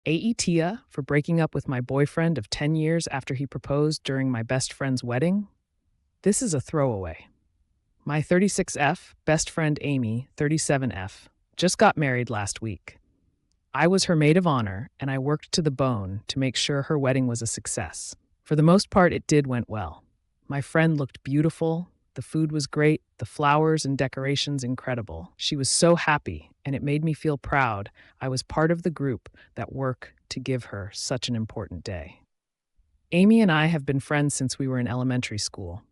AITA for breaking up with my boyfriend of 10 years after he proposed during my best friend's wedding? This is a throwaway. My 36F best friend Amy, 37F, just got married last week. I was her maid of honor, and I worked to the bone to make sure her wedding was a success. For the most part, it went well. My friend looked beautiful, the food was great, the flowers and decorations incredible. She was so happy, and it made me feel proud I was part of the group that worked to give her such an important day. Amy and I have been friends since we were in elementary school.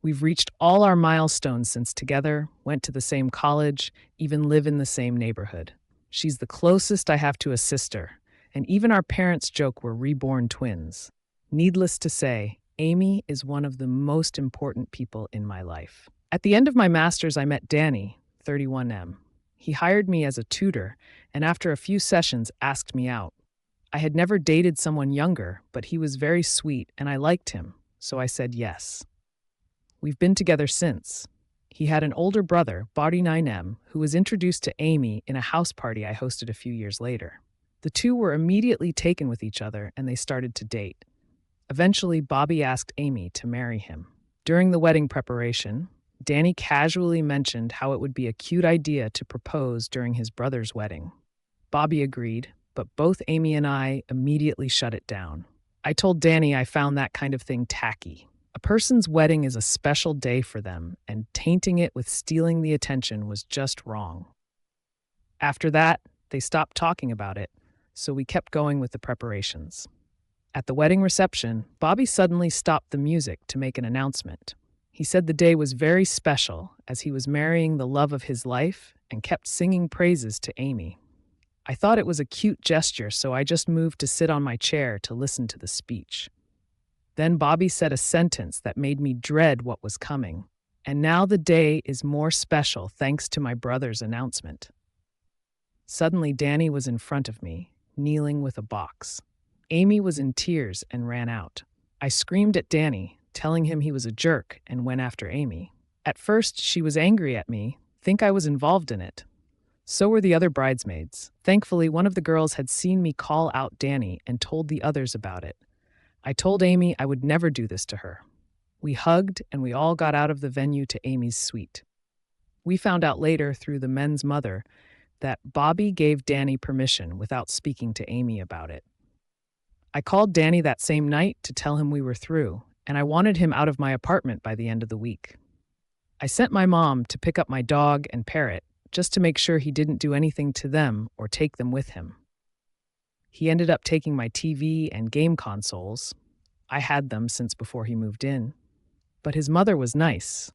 We've reached all our milestones since together, went to the same college, even live in the same neighborhood. She's the closest I have to a sister, and even our parents joke we're reborn twins. Needless to say, Amy is one of the most important people in my life. At the end of my master's, I met Danny, 31M. He hired me as a tutor, and after a few sessions, asked me out. I had never dated someone younger, but he was very sweet, and I liked him, so I said yes. We've been together since. He had an older brother, Body 9M, who was introduced to Amy in a house party I hosted a few years later. The two were immediately taken with each other, and they started to date. Eventually, Bobby asked Amy to marry him. During the wedding preparation, Danny casually mentioned how it would be a cute idea to propose during his brother's wedding. Bobby agreed, but both Amy and I immediately shut it down. I told Danny I found that kind of thing tacky. A person's wedding is a special day for them, and tainting it with stealing the attention was just wrong. After that, they stopped talking about it, so we kept going with the preparations. At the wedding reception, Bobby suddenly stopped the music to make an announcement. He said the day was very special as he was marrying the love of his life and kept singing praises to Amy. I thought it was a cute gesture, so I just moved to sit on my chair to listen to the speech. Then Bobby said a sentence that made me dread what was coming. And now the day is more special thanks to my brother's announcement. Suddenly, Danny was in front of me, kneeling with a box. Amy was in tears and ran out. I screamed at Danny, telling him he was a jerk, and went after Amy. At first, she was angry at me, think I was involved in it. So were the other bridesmaids. Thankfully, one of the girls had seen me call out Danny and told the others about it. I told Amy I would never do this to her. We hugged and we all got out of the venue to Amy's suite. We found out later through the men's mother that Bobby gave Danny permission without speaking to Amy about it. I called Danny that same night to tell him we were through, and I wanted him out of my apartment by the end of the week. I sent my mom to pick up my dog and parrot just to make sure he didn't do anything to them or take them with him. He ended up taking my TV and game consoles. I had them since before he moved in. But his mother was nice.